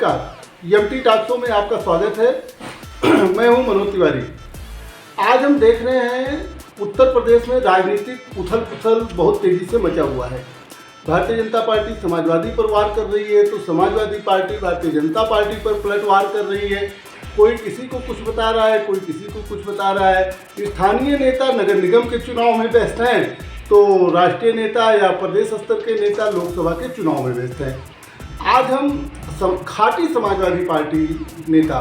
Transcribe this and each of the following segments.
नमस्कार, MT talk show में आपका स्वागत है। मैं हूं मनोज तिवारी। आज हम देख रहे हैं उत्तर प्रदेश में राजनीतिक उथल पुथल बहुत तेज़ी से मचा हुआ है। भारतीय जनता पार्टी समाजवादी पर वार कर रही है तो समाजवादी पार्टी भारतीय जनता पार्टी पर पलटवार कर रही है। कोई किसी को कुछ बता रहा है, कोई किसी को कुछ बता रहा है। स्थानीय नेता नगर निगम के चुनाव में व्यस्त हैं तो राष्ट्रीय नेता या प्रदेश स्तर के नेता लोकसभा के चुनाव में व्यस्त हैं। आज हम खाटी समाजवादी पार्टी नेता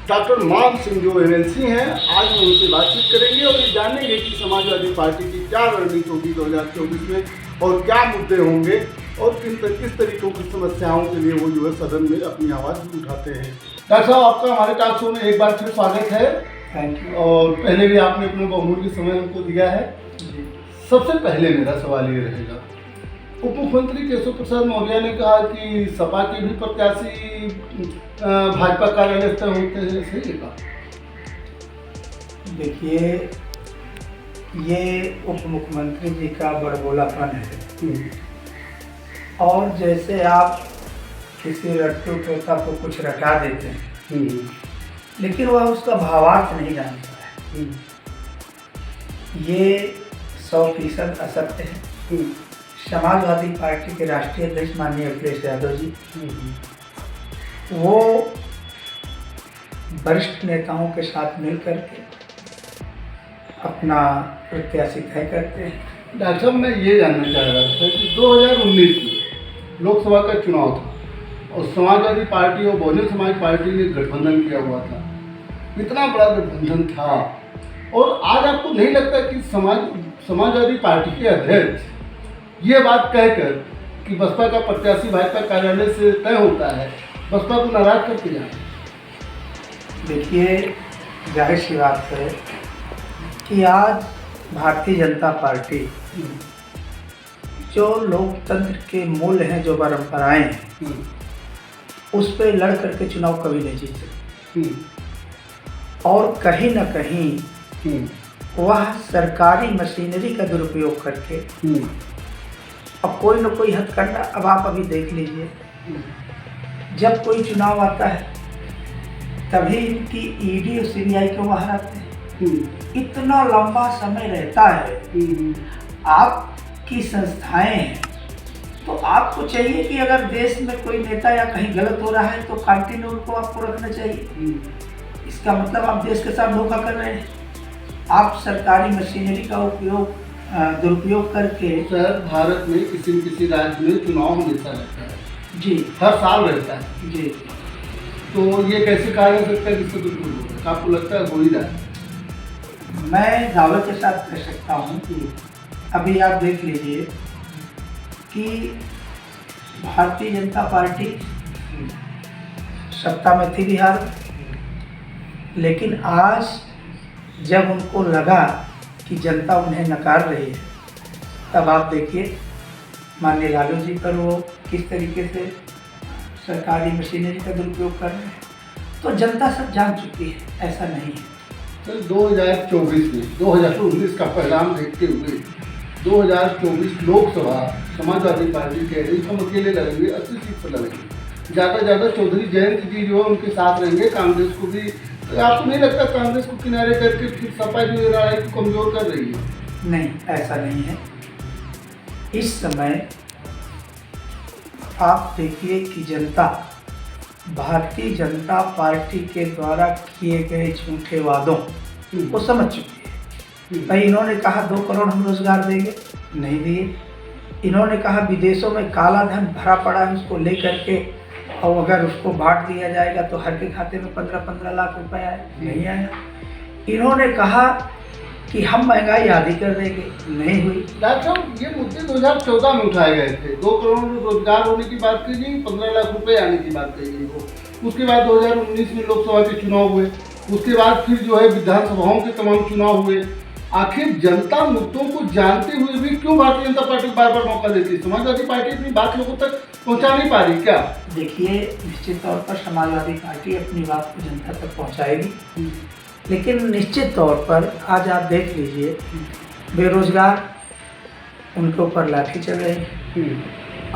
डॉक्टर मान सिंह जो एमएलसी हैं, आज हम उनसे बातचीत करेंगे और ये जानेंगे कि समाजवादी पार्टी की क्या रणनीति होगी 2024 में और क्या मुद्दे होंगे और किस तरीकों की समस्याओं के लिए वो जो है सदन में अपनी आवाज़ उठाते हैं। डॉक्टर साहब, आपका हमारे टॉक शो में एक बार फिर स्वागत है। Thank you. और पहले भी आपने अपना बहुमूल्य समय हमको दिया है। सबसे पहले मेरा सवाल ये रहेगा, उप मुख्यमंत्री केशव प्रसाद मौर्य ने कहा कि सपा के भी प्रत्याशी भाजपा कार्यालय तय होते हैं, सही है कहा? देखिए, ये उप मुख्यमंत्री जी का बड़बोलापन है। और जैसे आप किसी रट्टू तोता को कुछ रटा देते हैं लेकिन वह उसका भावार्थ नहीं जानता है, ये 100% असत्य है। समाजवादी पार्टी के राष्ट्रीय अध्यक्ष माननीय अखिलेश यादव जी वो वरिष्ठ नेताओं के साथ मिलकर के अपना प्रत्याशी तय करते हैं। डॉक्टर साहब, मैं ये जानना चाह रहा था कि 2019 में लोकसभा का चुनाव था और समाजवादी पार्टी और बहुजन समाज पार्टी ने गठबंधन किया हुआ था। इतना बड़ा गठबंधन था और आज आपको नहीं लगता कि समाजवादी पार्टी के अध्यक्ष ये बात कहकर कि बसपा का प्रत्याशी भाजपा कार्यालय से तय होता है, बसपा को नाराज करके जाए? देखिए, जाहिर सी बात है कि आज भारतीय जनता पार्टी जो लोकतंत्र के मूल्य हैं, जो परंपराएं हैं, उस पर लड़ करके चुनाव कभी नहीं जीत सकती। और कहीं ना कहीं वह सरकारी मशीनरी का दुरुपयोग करके अब कोई न कोई हथकंडा, अब आप अभी देख लीजिए, जब कोई चुनाव आता है तभी इनकी ईडी और सीबीआई क्यों बाहर आते हैं। इतना लंबा समय रहता है। आपकी संस्थाएं हैं तो आपको चाहिए कि अगर देश में कोई नेता या कहीं गलत हो रहा है तो कंटिन्यू उनको आपको रखना चाहिए। इसका मतलब आप देश के साथ धोखा कर रहे हैं। आप सरकारी मशीनरी का दुरुपयोग करके। सर, भारत में किसी न किसी राज्य में चुनाव हमेशा रहता है जी, हर साल रहता है जी। तो ये कैसे कहा जा सकता है कि इससे दुरुपयोग होता है? आपको लगता है हो ही रहा है? मैं दावे के साथ कह सकता हूँ कि अभी आप देख लीजिए कि भारतीय जनता पार्टी सत्ता में थी बिहार में, लेकिन आज जब उनको लगा कि जनता उन्हें नकार रही है, तब आप देखिए माननीय लालू जी पर वो किस तरीके से सरकारी मशीनरी का दुरुपयोग कर रहे हैं। तो जनता सब जान चुकी है, ऐसा नहीं है। सर, 2024 में 2019 का परिणाम देखते हुए 2024 लोकसभा समाजवादी पार्टी कह रही हम अकेले लड़ेंगे, 80 सीट पर लड़ेंगे। ज़्यादा से ज़्यादा चौधरी जयंत जी जो है उनके साथ रहेंगे। कांग्रेस को भी, तो आपको नहीं लगता कांग्रेस को किनारे करके फिर सपा जो लड़ाई को कमज़ोर कर रही है? नहीं, ऐसा नहीं है। इस समय आप देखिए कि जनता भारतीय जनता पार्टी के द्वारा किए गए झूठे वादों को समझ चुकी है। भाई, इन्होंने कहा 2 करोड़ हम रोजगार देंगे, नहीं दिए। इन्होंने कहा विदेशों में काला धन भरा पड़ा है, उसको लेकर के और अगर उसको बांट दिया जाएगा तो हर के खाते में 15-15 लाख रुपए आए, नहीं आया। इन्होंने कहा कि हम महंगाई आधी कर देंगे, नहीं हुई। डॉक्टर साहब, ये मुद्दे 2014 में उठाए गए थे। 2 करोड़ रोजगार होने की बात की गई, 15 लाख रुपए आने की बात कही गई हो। उसके बाद 2019 में लोकसभा के चुनाव हुए, उसके बाद फिर जो है विधानसभाओं के तमाम चुनाव हुए। आखिर जनता मुद्दों को जानते हुए भी क्यों भारतीय जनता पार्टी बार बार मौका देती है? समाजवादी पार्टी अपनी बात लोगों तक पहुंचा नहीं पा रही क्या? देखिए, निश्चित तौर पर समाजवादी पार्टी अपनी बात को जनता तक पहुंचाएगी, लेकिन निश्चित तौर पर आज आप देख लीजिए बेरोजगार, उनके ऊपर लाठी चल रही है।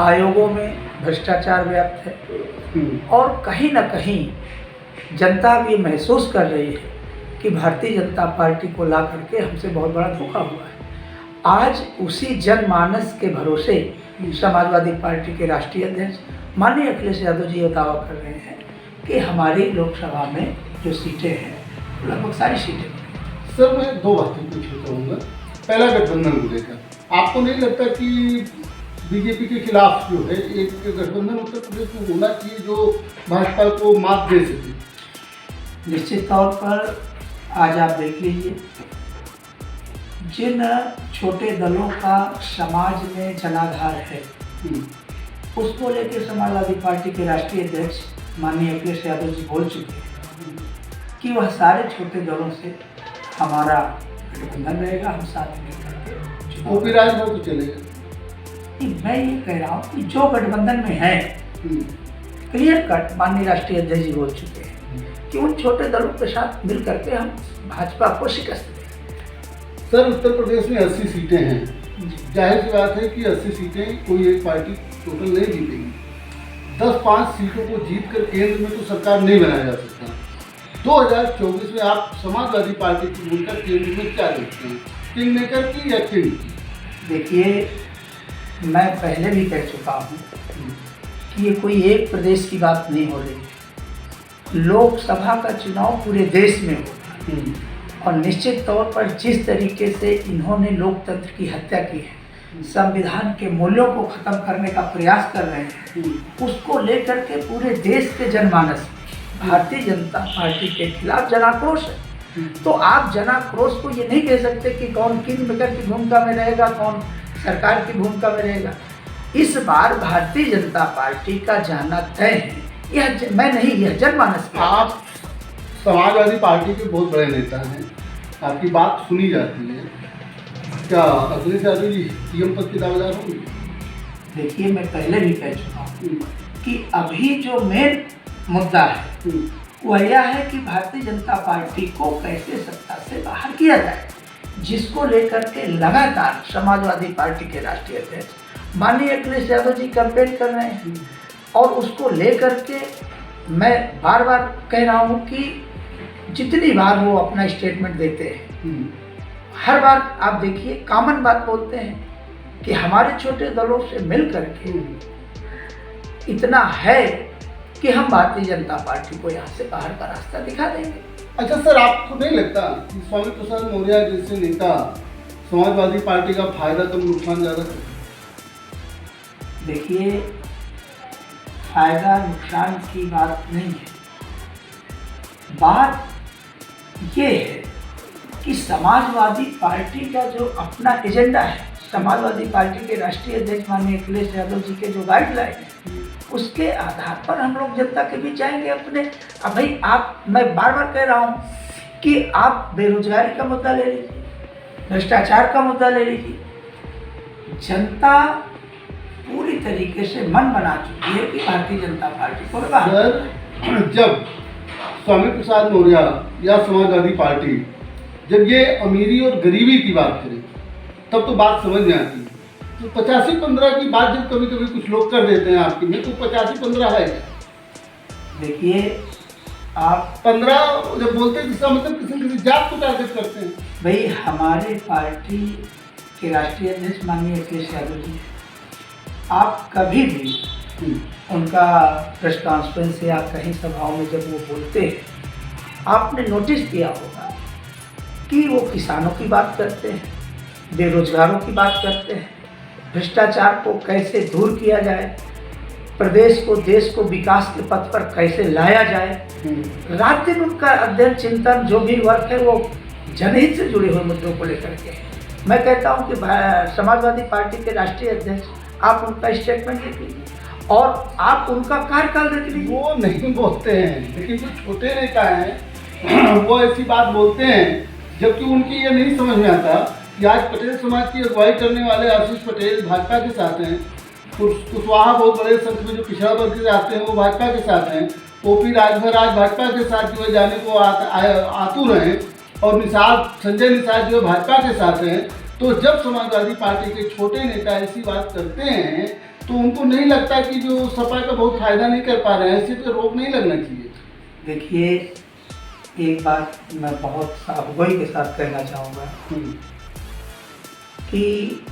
आयोगों में भ्रष्टाचार व्याप्त है और कहीं ना कहीं जनता अब ये महसूस कर रही है कि भारतीय जनता पार्टी को ला करके हमसे बहुत बड़ा धोखा हुआ है। आज उसी जनमानस के भरोसे समाजवादी पार्टी के राष्ट्रीय अध्यक्ष माननीय अखिलेश यादव जी ये दावा कर रहे हैं कि हमारी लोकसभा में जो सीटें हैं लगभग सारी सीटें। सर मैं दो बातें पूछना चाहूँगा। पहला गठबंधन को लेकर आपको नहीं लगता कि बीजेपी के खिलाफ जो है एक गठबंधन उत्तर प्रदेश में होना चाहिए जो भाजपा को मात दे सके? निश्चित तौर पर आज आप देख लीजिए जिन छोटे दलों का समाज में जनाधार है उसको लेकर समाजवादी पार्टी के राष्ट्रीय अध्यक्ष माननीय अखिलेश यादव जी बोल चुके हैं कि वह सारे छोटे दलों से हमारा गठबंधन रहेगा, हम साथ मिल करके ओपी राज हो तो चलेगा। मैं ये कह रहा हूँ कि जो गठबंधन में है क्लियर कट माननीय राष्ट्रीय अध्यक्ष जी बोल चुके हैं कि उन छोटे दलों के साथ मिल करके हम भाजपा को शिकस्त दें। सर उत्तर प्रदेश में 80 सीटें हैं, जाहिर सी बात है कि 80 सीटें कोई एक पार्टी टोटल नहीं जीतेगी। 10-5 सीटों को जीत कर केंद्र में तो सरकार नहीं बनाया जा सकता। 2024 में आप समाजवादी पार्टी की भूमिका केंद्र में क्या देखते हैं, किंग मेकर की या किंग की? देखिए मैं पहले भी कह चुका हूँ कि ये कोई एक प्रदेश की बात नहीं हो रही। लोकसभा का चुनाव पूरे देश में होता है और निश्चित तौर पर जिस तरीके से इन्होंने लोकतंत्र की हत्या की है, संविधान के मूल्यों को ख़त्म करने का प्रयास कर रहे हैं, उसको लेकर के पूरे देश के जनमानस भारतीय जनता पार्टी के खिलाफ जनाक्रोश है। तो आप जनाक्रोश को ये नहीं कह सकते कि कौन किंग मेकर की भूमिका में रहेगा, कौन सरकार की भूमिका में रहेगा। इस बार भारतीय जनता पार्टी का जाना तय है, यह मैं नहीं, यह जनमानस। आप समाजवादी पार्टी के बहुत बड़े नेता हैं, आपकी बात सुनी जाती है, क्या अखिलेश यादव जी सीएम पद के दावेदार होंगे? देखिए मैं पहले भी कह चुका हूँ कि अभी जो मेन मुद्दा है वह यह है कि भारतीय जनता पार्टी को कैसे सत्ता से बाहर किया जाए, जिसको लेकर के लगातार समाजवादी पार्टी के राष्ट्रीय अध्यक्ष माननीय अखिलेश यादव जी कैंपेन कर रहे हैं। और उसको लेकर के मैं बार बार कह रहा हूँ कि जितनी बार वो अपना स्टेटमेंट देते हैं हर बार आप देखिए कॉमन बात बोलते हैं कि हमारे छोटे दलों से मिल करके इतना है कि हम भारतीय जनता पार्टी को यहाँ से बाहर का रास्ता दिखा देंगे। अच्छा सर, आपको नहीं लगता कि स्वामी प्रसाद मौर्य जैसे नेता समाजवादी पार्टी का फायदा कम नुकसान ज़्यादा करते? देखिए फायदा नुकसान की बात नहीं है, बात ये है कि समाजवादी पार्टी का जो अपना एजेंडा है, समाजवादी पार्टी के राष्ट्रीय अध्यक्ष माननीय अखिलेश यादव जी के जो गाइडलाइन है उसके आधार पर हम लोग जनता के बीच जाएंगे अपने। अब भाई आप, मैं बार बार कह रहा हूँ कि आप बेरोजगारी का मुद्दा ले लीजिए, भ्रष्टाचार का मुद्दा ले लीजिए, जनता पूरी तरीके से मन बना चुकी है कि भारतीय जनता पार्टी को सर, जब स्वामी प्रसाद मौर्य या समाजवादी पार्टी जब ये अमीरी और गरीबी की बात करें तब तो बात समझ में आती है। तो 85-15 की बात जब कभी कभी कुछ लोग कर देते हैं आपकी में, तो 85-15 है क्या? देखिए आप 15 जब बोलते हैं इसका मतलब किसी जात को टारगेट करते हैं। भाई हमारे पार्टी के राष्ट्रीय अध्यक्ष माननीय अखिलेश यादव जी, आप कभी भी उनका प्रेस कॉन्फ्रेंस या कहीं सभाओं में जब वो बोलते हैं आपने नोटिस किया होगा कि वो किसानों की बात करते हैं, बेरोजगारों की बात करते हैं, भ्रष्टाचार को कैसे दूर किया जाए, प्रदेश को देश को विकास के पथ पर कैसे लाया जाए। रात दिन उनका अध्ययन चिंतन जो भी वर्क है वो जनहित से जुड़े हुए मुद्दों को लेकर के। मैं कहता हूं कि समाजवादी पार्टी के राष्ट्रीय अध्यक्ष आप उनका स्टेटमेंट देख लीजिए और आप उनका कार्यकाल देख लीजिए। वो नहीं बोलते हैं, लेकिन जो छोटे नेता हैं वो ऐसी बात बोलते हैं, जबकि उनकी ये नहीं समझ में आता कि आज पटेल समाज की अगुवाई करने वाले आशीष पटेल भाजपा के साथ हैं, कुशवाहा बहुत बड़े संख्या में जो पिछड़ा वर्ग से आते हैं वो भाजपा के साथ हैं, ओपी राजभर आज भाजपा के साथ जो है जाने को आतुर हैं, और संजय निषाद जो भाजपा के साथ हैं। तो जब समाजवादी पार्टी के छोटे नेता ऐसी बात करते हैं तो उनको नहीं लगता कि जो सपा का बहुत फायदा नहीं कर पा रहे हैं, ऐसे पे रोक नहीं लगना चाहिए? देखिए, एक बात मैं बहुत साफगोई के साथ कहना चाहूँगा कि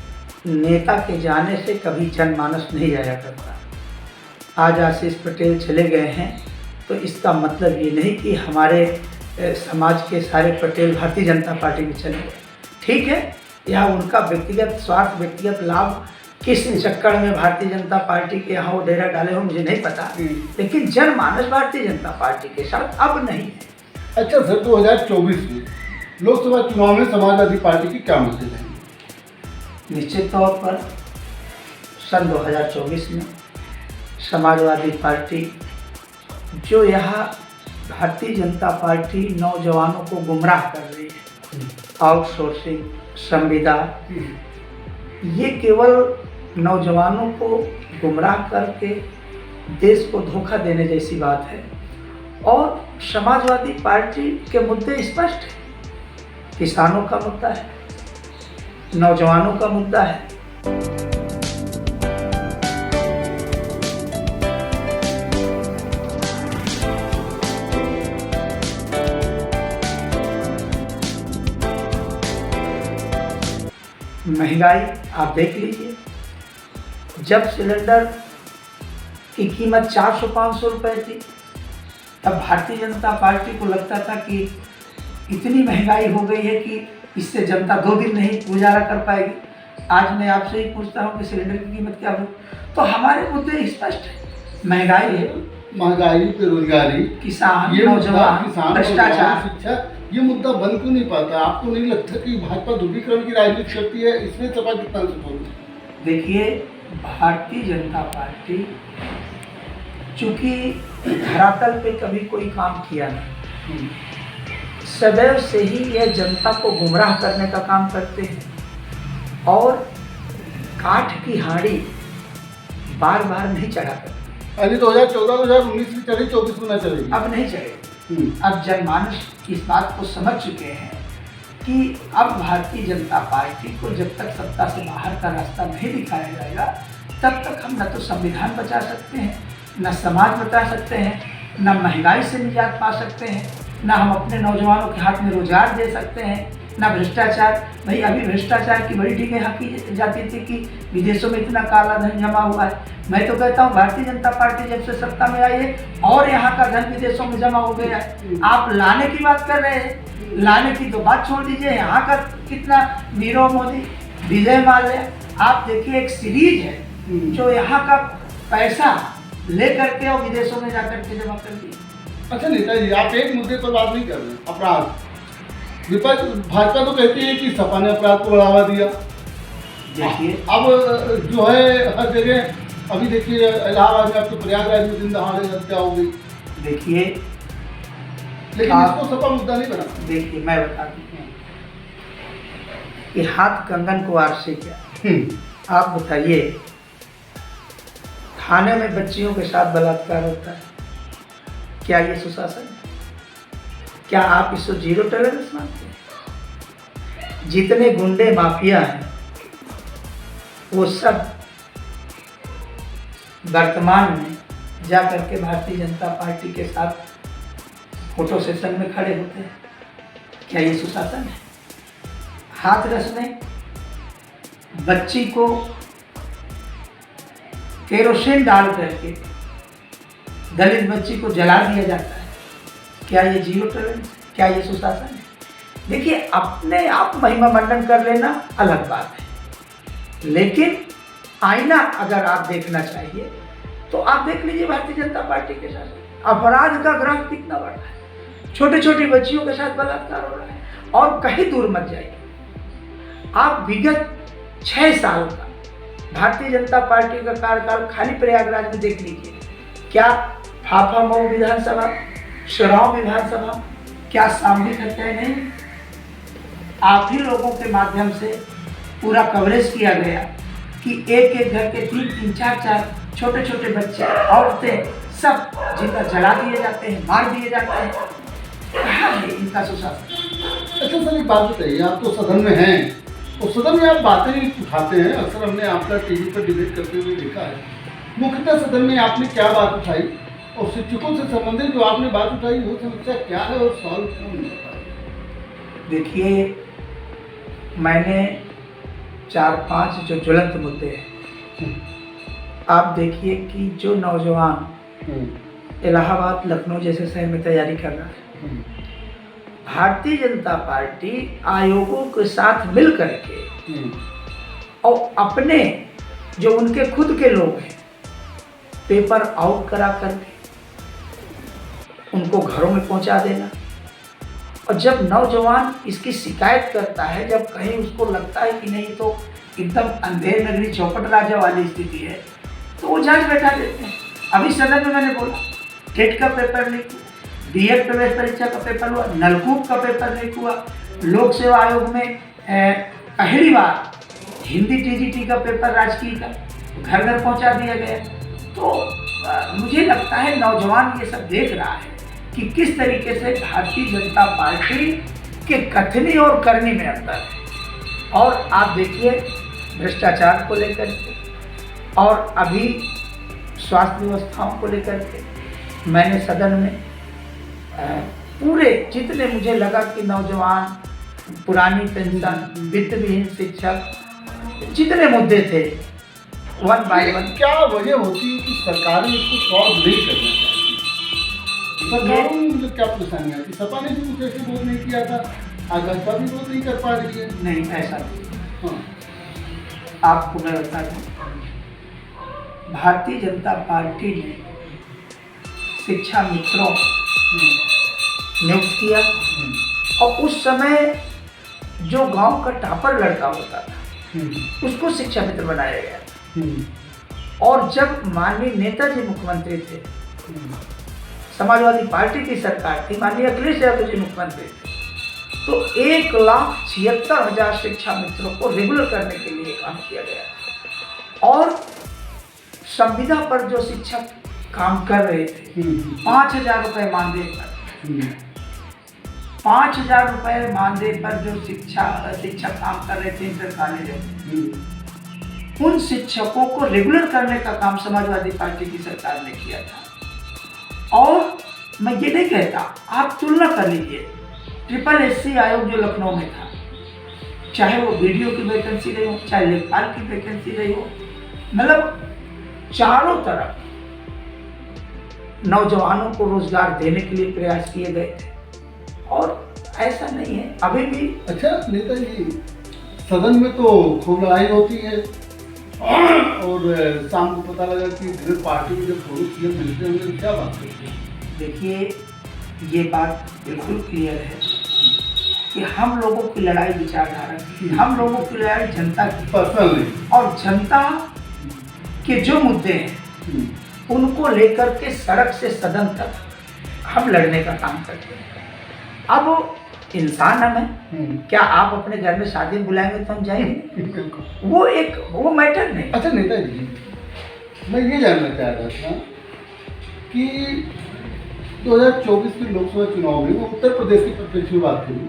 नेता के जाने से कभी जनमानस नहीं जाया करता। आज आशीष पटेल चले गए हैं तो इसका मतलब ये नहीं कि हमारे समाज के सारे पटेल भारतीय जनता पार्टी में चले गए। ठीक है, या उनका व्यक्तिगत स्वार्थ, व्यक्तिगत लाभ किस चक्कर में भारतीय जनता पार्टी के यहाँ वो डेरा डाले हो मुझे नहीं पता, लेकिन जनमानस भारतीय जनता पार्टी के साथ अब नहीं है। अच्छा सर, 2024 में लोकसभा चुनाव में समाजवादी पार्टी की क्या मुद्दे रहेंगे? निश्चित तौर पर सन 2024 में समाजवादी पार्टी, जो यहाँ भारतीय जनता पार्टी नौजवानों को गुमराह कर रही है, आउटसोर्सिंग, संविदा, ये केवल नौजवानों को गुमराह करके देश को धोखा देने जैसी बात है। और समाजवादी पार्टी के मुद्दे स्पष्ट हैं। किसानों का मुद्दा है, नौजवानों का मुद्दा है। महंगाई आप देख लीजिए, जब सिलेंडर की कीमत 400-500 रुपए थी तब भारतीय जनता पार्टी को लगता था कि इतनी महंगाई हो गई है कि इससे जनता 2 दिन नहीं गुजारा कर पाएगी। आज मैं आपसे ही पूछता हूँ कि सिलेंडर की कीमत क्या हो, तो हमारे मुद्दे स्पष्ट है। महंगाई है, महंगाई, बेरोजगारी, किसान, नौजवान, भ्रष्टाचार, शिक्षा, ये मुद्दा बन क्यों नहीं पाता? आपको नहीं लगता कि भाजपा ध्रुवीकरण की राजनीति करती है, इसमें सपा कितना सफल? देखिए, भारतीय जनता पार्टी चूँकि धरातल पे कभी कोई काम किया नहीं, सदैव से ही यह जनता को गुमराह करने का काम करते हैं और काठ की हांडी बार बार नहीं चढ़ा करते। अरे 2014-2019 की चढ़ी, 24 में न चलेगी, अब नहीं चलेगी। अब जनमानस इस बात को समझ चुके हैं कि अब भारतीय जनता पार्टी को जब तक सत्ता से बाहर का रास्ता नहीं दिखाया जाएगा तब तक हम न तो संविधान बचा सकते हैं, न समाज बचा सकते हैं, न महंगाई से निजात पा सकते हैं, न हम अपने नौजवानों के हाथ में रोजगार दे सकते हैं, न भ्रष्टाचार। भाई, अभी भ्रष्टाचार की बड़ी टीकें की जाती थी कि विदेशों में इतना काला धन जमा हुआ है। मैं तो कहता हूँ भारतीय जनता पार्टी जब से सत्ता में आई है और यहाँ का धन विदेशों में जमा हो गया है। आप लाने की बात कर रहे हैं, लाने की तो बात छोड़ दीजिए। यहाँ का कितना नीरव मोदी, विजय माल्या, आप देखिए एक सीरीज है जो यहाँ का पैसा ले करके और विदेशों में जाकर के जमा कर दिया। अच्छा नेताजी, आप एक मुद्दे पर बात नहीं कर रहे, अपराध। विपक्ष, भाजपा तो कहती है कि सपा ने अपराध को बढ़ावा दिया। देखिए, अब जो है हर जगह, अभी देखिए इलाहाबाद में, अब तो प्रयागराज में दिन दहाड़े हत्या हो गई। देखिए, लेकिन इसको सपा मुद्दा नहीं बना। देखिए, मैं बता दूँ कि हाथ कंगन को आर से क्या। आप बताइए, थाने में बच्चियों के साथ बलात्कार होता है, क्या ये सुशासन है? क्या आप इसको जीरो टॉलरेंस मानते हैं? जितने गुंडे माफिया हैं वो सब वर्तमान में जा करके भारतीय जनता पार्टी के साथ फोटो सेशन में खड़े होते हैं। क्या ये सुशासन है? हाथ रसने बच्ची को केरोसिन डाल करके दलित बच्ची को जला दिया जाता है, क्या ये जीरो टॉलरेंस? क्या ये सुशासन है? देखिए, अपने आप महिमा मंडन कर लेना अलग बात है, लेकिन आईना अगर आप देखना चाहिए तो आप देख लीजिए भारतीय जनता पार्टी के साथ अपराध का ग्राफ कितना बढ़ा है। छोटी छोटी बच्चियों के साथ बलात्कार हो रहा है। और कहीं दूर मत जाइए, आप विगत 6 साल का भारतीय जनता पार्टी का कार्यकाल खाली प्रयागराज में देख लीजिए। क्या फाफामऊ विधानसभा, शराव विधानसभा, क्या सामूहिक हत्याएं नहीं? आप ही लोगों के माध्यम से पूरा कवरेज किया गया कि एक एक घर के 3-3, 4-4 छोटे छोटे बच्चे, औरतें सब जिनका जला दिए जाते हैं, मार दिए जाते हैं। कहाँ है इनका सुशासन? अच्छा सर, एक बात बताइए, आप तो सदन में हैं, तो सदन में आप बातें उठाते हैं, अक्सर हमने आपका टीवी पर डिबेट करते हुए देखा है। मुख्यतः सदन में आपने क्या बात उठाई और शिक्षकों से संबंधित जो आपने बात उठाई वो समस्या क्या है और सॉल्व क्यों नहीं हो पाई? देखिए, मैंने 4-5 जो ज्वलंत मुद्दे हैं, आप देखिए कि जो नौजवान इलाहाबाद, लखनऊ जैसे शहर में तैयारी कर रहा है, भारतीय जनता पार्टी आयोगों के साथ मिल करके और अपने जो उनके खुद के लोग हैं पेपर आउट करा करके उनको घरों में पहुंचा देना। और जब नौजवान इसकी शिकायत करता है, जब कहीं उसको लगता है कि नहीं तो एकदम अंधेर नगरी चौपट राजा वाली स्थिति है, तो वो जांच बैठा देते हैं। अभी सदन में मैंने बोला टेट का पेपर लीक हुआ, बीएड प्रवेश परीक्षा का पेपर हुआ, नलकूप का पेपर लीक हुआ, लोक सेवा आयोग में पहली बार हिंदी टीजीटी का पेपर राजकीय का घर घर पहुंचा दिया गया। तो मुझे लगता है नौजवान ये सब देख रहा है कि किस तरीके से भारतीय जनता पार्टी के कथनी और करनी में अंतर है। और आप देखिए भ्रष्टाचार को लेकर के और अभी स्वास्थ्य व्यवस्थाओं को लेकर के मैंने सदन में पूरे जितने मुझे लगा कि नौजवान, पुरानी पेंशन, वित्त विहीन शिक्षक, जितने मुद्दे थे वन बाय वन। क्या वजह होती है कि सरकारें इसको सॉल्व नहीं करना चाहती? सरकारों में मुझे क्या परेशानी आती? सपा ने भी कुछ ऐसे विरोध नहीं किया था, आज भाजपा भी विरोध नहीं कर पा रही है। नहीं, ऐसा नहीं। हाँ, आपको मैं बता दूं, भारतीय जनता पार्टी ने शिक्षा मित्रों नियुक्त किया और उस समय जो गांव का टॉपर लड़का होता था उसको शिक्षा मित्र बनाया गया। और जब माननीय नेताजी मुख्यमंत्री थे, समाजवादी पार्टी की सरकार थी, माननीय अखिलेश यादव जी मुख्यमंत्री थे, तो 1,76,000 शिक्षा मित्रों को रेगुलर करने के लिए काम किया गया। और संविदा पर जो शिक्षक काम कर रहे थे 5,000 रुपये मानदेय पर, 5,000 रुपये मानदेय पर जो शिक्षक काम कर रहे थे इंटर कॉलेजों में, उन शिक्षकों को रेगुलर करने का काम समाजवादी पार्टी की सरकार ने किया था। और मैं ये नहीं कहता, आप तुलना कर लीजिए, SSC आयोग जो लखनऊ में था, चाहे वो बीडीओ की वैकेंसी रही हो, चाहे लेखपाल की वैकेंसी रही हो, मतलब चारों तरफ नौजवानों को रोजगार देने के लिए प्रयास किए गए थे। और ऐसा नहीं है अभी भी। अच्छा नेताजी, सदन में तो खूब लड़ाई होती है और शाम को पता लगा कि घर पार्टी में जब दोनों सीएम मिलते होंगे तो क्या बात करते हैं? देखिए, ये बात बिल्कुल क्लियर है कि हम लोगों की लड़ाई विचारधारा की, हम लोगों की लड़ाई जनता की, पर्सनल नहीं। और जनता के जो मुद्दे हैं उनको लेकर के सड़क से सदन तक हम लड़ने का काम करते हैं। अब इंसान हम हैं, क्या आप अपने घर में शादी में बुलाएंगे तो हम जाएंगे? वो मैटर नहीं। अच्छा नेताजी, मैं ये जानना चाह रहा था कि 2024 के लोकसभा चुनाव में वो उत्तर प्रदेश की परिप्रेक्ष्य में बात करूँ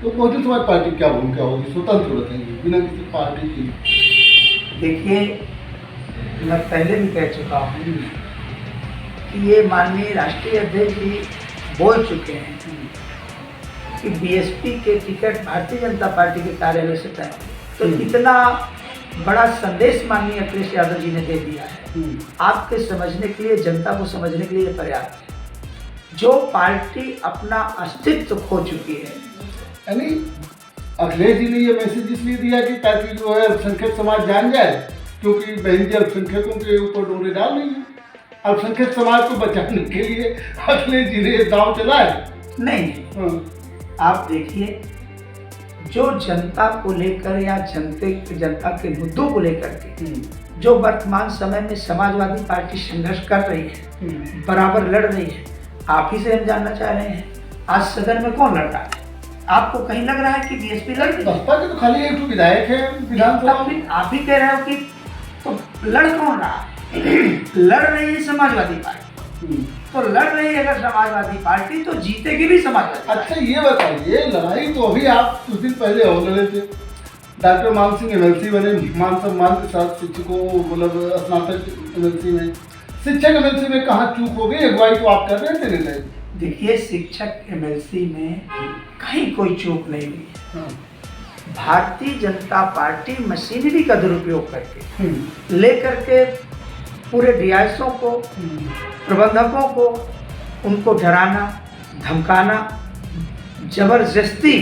तो बहुजन समाज पार्टी की क्या भूमिका होगी? स्वतंत्र बताइए, बिना किसी पार्टी की। देखिए, मैं पहले भी कह चुका हूँ कि ये माननीय राष्ट्रीय अध्यक्ष जी बोल चुके हैं कि बीएसपी के टिकट भारतीय जनता पार्टी के कार्यालय से तय। तो इतना बड़ा संदेश माननीय अखिलेश यादव जी ने दे दिया है, आपके समझने के लिए, जनता को समझने के लिए पर्याप्त है। जो पार्टी अपना अस्तित्व खो चुकी है, यानी अखिलेश जी ने ये मैसेज इसलिए दिया कि ताकि जो है अल्पसंख्यक समाज जान जाए, क्योंकि बहन जी अल्पसंख्यकों के ऊपर डोरे डाल रही है। अल्पसंख्यक समाज को बचाने के लिए अखिलेश जी ने दांव चला है। नहीं, आप देखिए, जो जनता को लेकर या जनता के मुद्दों को लेकर के जो वर्तमान समय में समाजवादी पार्टी संघर्ष कर रही है, बराबर लड़ रही है, आप ही से हम जानना चाह रहे हैं, आज सदन में कौन लड़ रहा है? आपको कहीं लग रहा है कि बीएसपी लड़ रही है? बसपा के तो खाली एक विधायक है विधानसभा में। आप ही कह रहे हो कि तो लड़ कौन रहा है? लड़ रही है समाजवादी पार्टी। तो लड़ रही है अगर समाजवादी पार्टी तो जीतेगी भी समाजवादी। अच्छा ये बताइए, लड़ाई तो अभी आप कुछ दिन पहले और लड़े थे, डॉक्टर मान सिंह एमएलसी बने, मान सम्मान के साथ शिक्षकों मतलब स्नातक एमएलसी में, शिक्षक एमएलसी में कहाँ चूक हो गई? अगुवाई तो आप कर रहे थे नेता जी। देखिए, शिक्षक एमएलसी में कहीं कोई चूक नहीं हुई। भारतीय जनता पार्टी मशीनरी का दुरुपयोग करके लेकर के पूरे डीआईएसओ को, प्रबंधकों को, उनको डराना, धमकाना, जबरदस्ती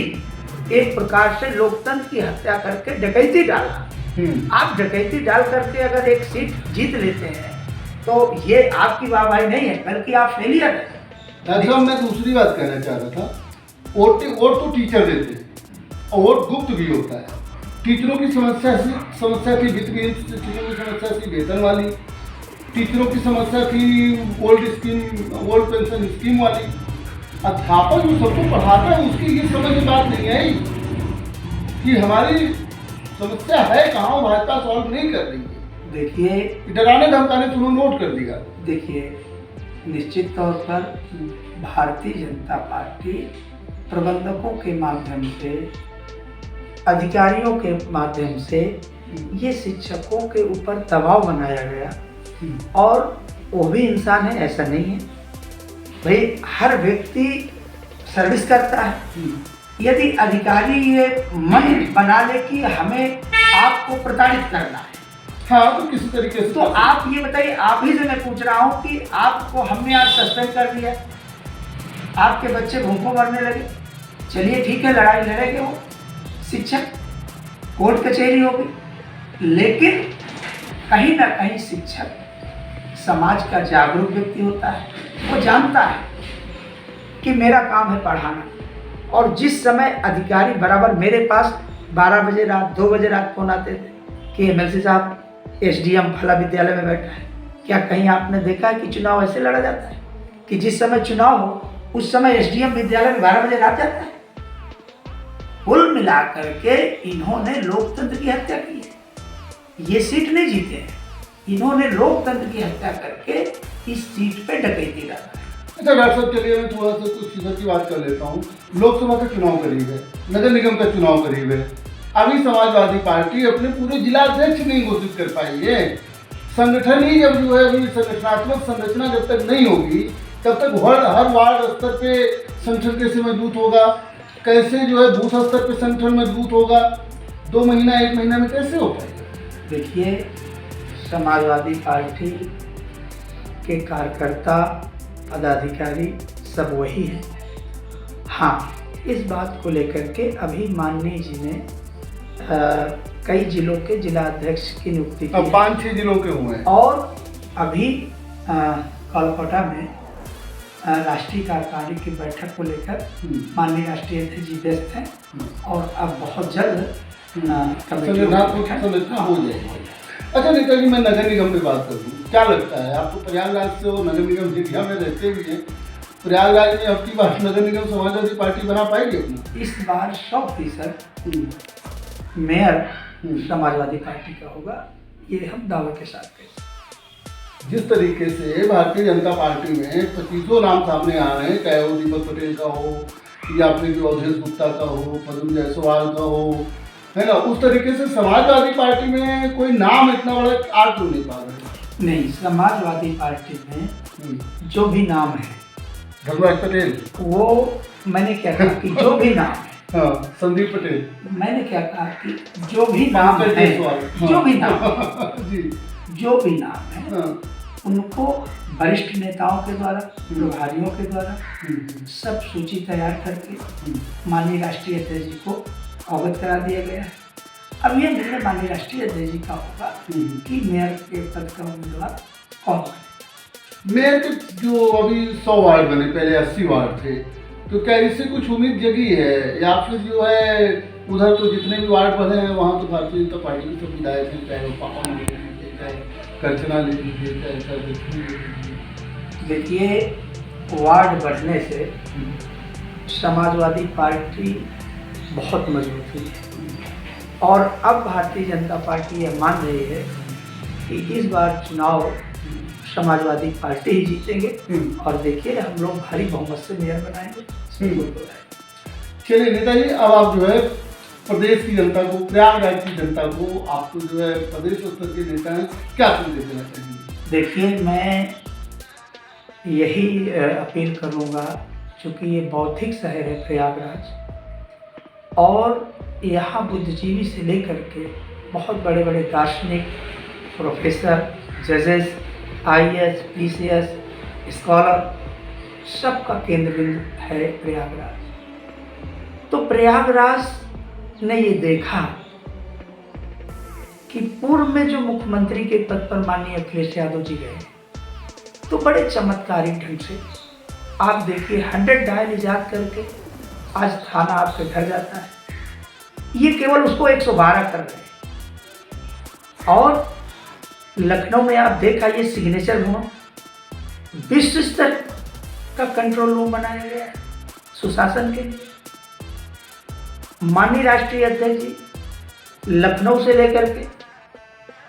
एक प्रकार से लोकतंत्र की हत्या करके डकैती डाला। आप डकैती डाल करके अगर एक सीट जीत लेते हैं तो ये आपकी वाहवाही नहीं है, बल्कि आप फेलियर है। डॉक्टर साहब, मैं दूसरी बात कहना चाह रहा था, वोट तो टीचर देते हैं और वोट गुप्त भी होता है। टीचरों की समस्या थी वित्तीय, टीचरों की समस्या थी वेतन वाली, टीचरों की समस्या थी ओल्ड पेंशन स्कीम वाली। अध्यापक जो सबको पढ़ाता है उसकी ये समझ में बात नहीं आई कि हमारी समस्या है कहाँ, भाजपा सॉल्व नहीं कर रही है। देखिए, डराने धमकाने से उन्होंने नोट कर दिया। देखिए, निश्चित तौर पर भारतीय जनता पार्टी प्रबंधकों के माध्यम से, अधिकारियों के माध्यम से ये शिक्षकों के ऊपर दबाव बनाया गया। और वो भी इंसान है, ऐसा नहीं है भाई, हर व्यक्ति सर्विस करता है। यदि अधिकारी ये मन बना ले कि हमें आपको प्रताड़ित करना है, हाँ, तो किसी तरीके से तो आप ये बताइए, आप ही से मैं पूछ रहा हूँ कि आपको हमने आज सस्पेंड कर दिया, आपके बच्चे भूखों मरने लगे, चलिए ठीक है, लड़ाई लड़ेंगे वो शिक्षक, कोर्ट कचहरी होगी, लेकिन कहीं ना कहीं शिक्षक समाज का जागरूक व्यक्ति होता है। वो जानता है कि मेरा काम है पढ़ाना, और जिस समय अधिकारी बराबर मेरे पास 12 बजे रात, 2 बजे रात फोन आते थे कि एमएलसी साहब एसडीएम फला विद्यालय में बैठा है। क्या कहीं आपने देखा है कि चुनाव ऐसे लड़ा जाता है कि जिस समय चुनाव हो उस समय एसडीएम विद्यालय में 12 बजे रात जाता है? कुल मिलाकर के इन्होंने लोकतंत्र की हत्या की है। ये सीट नहीं जीते हैं, इन्होंने लोकतंत्र की हत्या करके इस सीट पे डकैती डाला है। अच्छा डॉक्टर साहब, चलिए मैं थोड़ा सा कुछ सीधा की बात कर लेता हूँ। लोकसभा का चुनाव करीब है, नगर निगम का चुनाव करीब है। अभी समाजवादी पार्टी अपने पूरे जिला अध्यक्ष नहीं घोषित कर पाई है। संगठन ही जब जो है अभी संगठनात्मक संरचना जब तक नहीं होगी तब तक हर वार्ड स्तर पे संगठन कैसे मजबूत होगा, कैसे जो है बूथ स्तर पे संगठन मजबूत होगा, 2 महीना 1 महीना में कैसे हो पाएगा? देखिए, समाजवादी पार्टी के कार्यकर्ता, पदाधिकारी सब वही हैं। हाँ, इस बात को लेकर के अभी माननीय जी ने कई जिलों के जिला अध्यक्ष की नियुक्ति की, 5-6 जिलों के हुए हैं। और अभी कोलकाता में राष्ट्रीय कार्यकारिणी की बैठक को लेकर माननीय राष्ट्रीय अध्यक्ष जी व्यस्त हैं, और अब बहुत जल्द संगठनात्मक हो जाएगी। अच्छा नेता जी, मैं नगर निगम की बात करूँ, क्या लगता है आपको प्रयागराज से वो नगर निगम जिला में रहते भी हैं, प्रयागराज में अब की बार नगर निगम समाजवादी पार्टी बना पाएगी अपना? इस बार 100% मेयर समाजवादी पार्टी का होगा, ये हम दावे के साथ कहते हैं। जिस तरीके से भारतीय जनता पार्टी में 25 नाम सामने आ रहे हैं, चाहे वो दीपक पटेल का हो या फिर जो अवधेश गुप्ता का हो, पद्म जायसवाल का हो, है ना, उस तरीके से समाजवादी पार्टी में कोई नाम इतना बड़ा आ क्यों नहीं पा रहे? नहीं, समाजवादी पार्टी में जो भी नाम है, धर्मराज पटेल, वो मैंने क्या कहा कि जो भी नाम है, हाँ, संदीप पटेल, मैंने क्या कहा कि जो भी नाम है, जो भी नाम जी, जो भी नाम है, हाँ, उनको वरिष्ठ नेताओं के द्वारा, प्रभारियों के द्वारा सब सूची तैयार करके माननीय राष्ट्रीय अध्यक्ष जी को अवगत करा दिया गया है। अब यह निर्णय माननीय राष्ट्रीय अध्यक्ष जी का होगा कि मेयर के पद का उम्मीदवार कौन बने। मेयर के जो अभी 100 वार्ड बने, पहले 80 वार्ड थे, तो क्या इससे कुछ उम्मीद जगी है, या फिर जो है उधर तो जितने भी वार्ड बने हैं वहाँ तो भारतीय जनता पार्टी के सब विधायक हैं, चाहे वो पापा मंदिर लीजिए, चाहे करचना ले लीजिए, चाहे। देखिए, वार्ड बढ़ने से समाजवादी पार्टी बहुत मजबूत हुई है, और अब भारतीय जनता पार्टी यह मान रही है कि इस बार चुनाव समाजवादी पार्टी ही जीतेंगे, और देखिए हम लोग भारी बहुमत से मेयर बनाएंगे। चलिए नेताजी, अब आप जो है प्रदेश की जनता को, प्रयागराज की जनता को, आपको जो है प्रदेश स्तर के नेता हैं, क्या संदेश देना चाहिए? देखिए, मैं यही अपील करूँगा, चूँकि ये बौद्धिक शहर है प्रयागराज, और यहाँ बुद्धिजीवी से लेकर के बहुत बड़े बड़े दार्शनिक, प्रोफेसर, जजेस, IAS, PCS, स्कॉलर, सबका केंद्र बिंदु है प्रयागराज। तो प्रयागराज ने ये देखा कि पूर्व में जो मुख्यमंत्री के पद पर माननीय अखिलेश यादव जी गए, तो बड़े चमत्कारिक ढंग से आप देखिए 100 डायल ईजाद करके आज थाना आपके घर जाता है। ये केवल उसको 112 कर रहे हैं। और लखनऊ में आप देखा, ये सिग्नेचर भवन विश्व स्तर का कंट्रोल रूम बनाया गया है सुशासन के लिए। माननीय राष्ट्रीय अध्यक्ष जी लखनऊ से लेकर के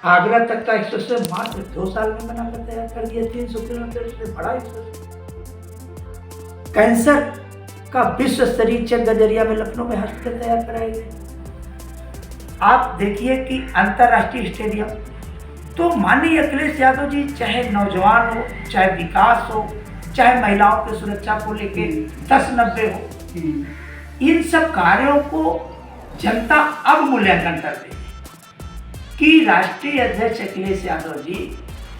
आगरा तक का एक्सप्रेसवे मात्र 2 साल में बनाकर तैयार कर दिया। 300 किलोमीटर से बड़ा एक्सप्रेसवे। कैंसर का विश्व स्तरीय चेक गजरिया में लखनऊ में हॉस्पिटल तैयार कराए गए। आप देखिए कि अंतर्राष्ट्रीय स्टेडियम, तो माननीय अखिलेश यादव जी चाहे नौजवान हो, चाहे विकास हो, चाहे महिलाओं की सुरक्षा को लेके 10-90 हो, इन सब कार्यों को जनता अब मूल्यांकन कर रही है कि राष्ट्रीय अध्यक्ष अखिलेश यादव जी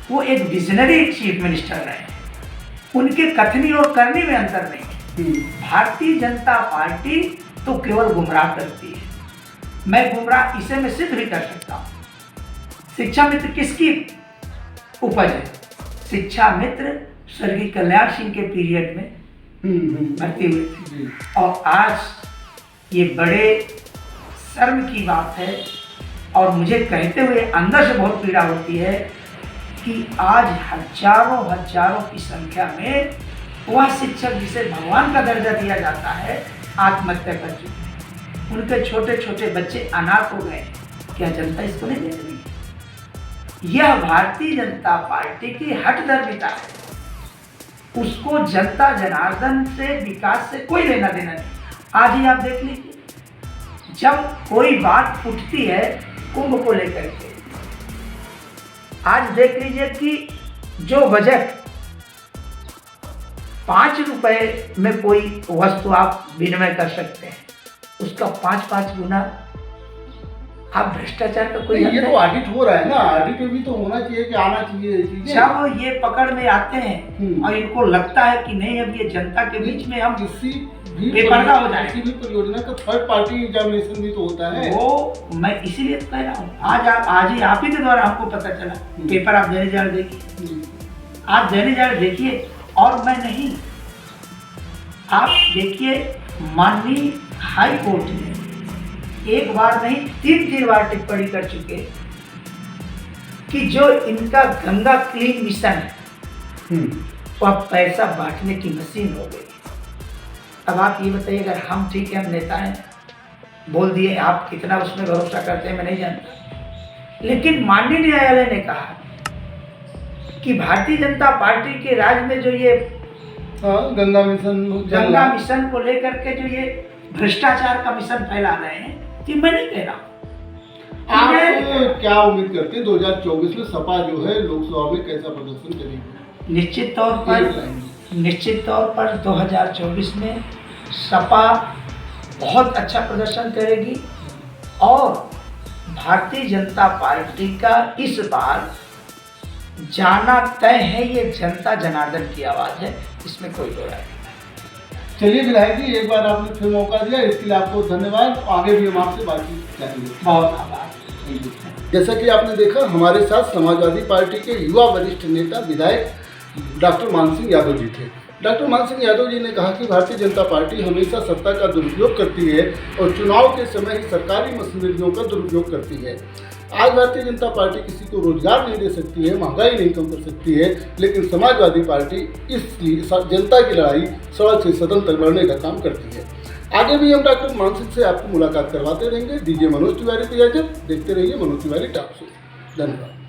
वो एक विजनरी चीफ मिनिस्टर रहे। उनके कथनी और करनी में अंतर नहीं। भारतीय जनता पार्टी तो केवल गुमराह करती है। मैं गुमराह इसे मैं सिद्ध भी कर सकता हूँ। शिक्षा मित्र किसकी उपज है? शिक्षा मित्र स्वर्गीय कल्याण सिंह के पीरियड में भर्ती हुई थी। और आज ये बड़े शर्म की बात है, और मुझे कहते हुए अंदर से बहुत पीड़ा होती है कि आज हजारों की संख्या में वह शिक्षक जिसे भगवान का दर्जा दिया जाता है आत्महत्या कर चुके हैं। उनके छोटे छोटे बच्चे अनाथ हो गए। क्या जनता इसको नहीं देख रही? यह भारतीय जनता पार्टी की हठधर्मिता है। उसको जनता जनार्दन से, विकास से कोई लेना देना नहीं। आज ही आप देख लीजिए, जब कोई बात उठती है कुंभ को लेकर के, आज देख लीजिए कि जो बजट 5 रुपए में कोई वस्तु आप विनिमय कर सकते हैं, उसका 5 गुना आप भ्रष्टाचार का कोई ये तो ऑडिट हो रहा है ना। ऑडिट में भी तो होना चाहिए कि आना चाहिए चीजें। जब ये पकड़ में आते हैं और इनको लगता है कि नहीं, अब ये जनता के बीच में हम किसी भी बेपर्दा हो जाए। किसी भी परियोजना का थर्ड पार्टी एग्जामिनेशन भी तो होता है। वो मैं इसीलिए तो कह रहा हूँ, आज ही आप ही के द्वारा हमको पता चला। पेपर आप दैनिक जागरण देखिए, आप दैनिक जागरण देखिए, और मैं नहीं, आप देखिए माननीय हाई कोर्ट ने एक बार नहीं 3 बार टिप्पणी कर चुके कि जो इनका गंगा क्लीन मिशन है वो अब पैसा बांटने की मशीन हो गई। अब आप ये बताइए, अगर हम ठीक है, हम नेता हैं, बोल दिए, आप कितना उसमें भरोसा करते हैं मैं नहीं जानता, लेकिन माननीय न्यायालय ने कहा कि भारतीय जनता पार्टी के राज में जो ये गंगा मिशन को लेकर के जो ये भ्रष्टाचार का मिशन फैला रहे हैं, कि मैं नहीं कह रहा हूँ। आप क्या उम्मीद करते हैं 2024 में सपा जो है लोकसभा में कैसा प्रदर्शन करेगी? निश्चित तौर पर 2024 में सपा बहुत अच्छा प्रदर्शन करेगी, और भारतीय जनता पार्टी का इस बार जाना तय है। ये जनता जनार्दन की आवाज़ है, इसमें कोई दो राय नहीं। चलिए विधायक जी, एक बार आपने फिर मौका दिया, इसके लिए आपको धन्यवाद। आगे भी हम आपसे बातचीत करेंगे। बहुत आभार। जैसा कि आपने देखा, हमारे साथ समाजवादी पार्टी के युवा वरिष्ठ नेता विधायक डॉक्टर मान सिंह यादव जी थे। डॉक्टर मान सिंह यादव जी ने कहा कि भारतीय जनता पार्टी हमेशा सत्ता का दुरुपयोग करती है और चुनाव के समय ही सरकारी मशीनरियों का दुरुपयोग करती है। आज भारतीय जनता पार्टी किसी को रोजगार नहीं दे सकती है, महंगाई नहीं कम कर सकती है, लेकिन समाजवादी पार्टी इसलिए जनता की लड़ाई सड़क से सदन तक लड़ने का काम करती है। आगे भी हम डॉक्टर मान सिंह से आपको मुलाकात करवाते रहेंगे। डीजे मनोज तिवारी की इजाजत। देखते रहिए मनोज तिवारी टॉक शो। धन्यवाद।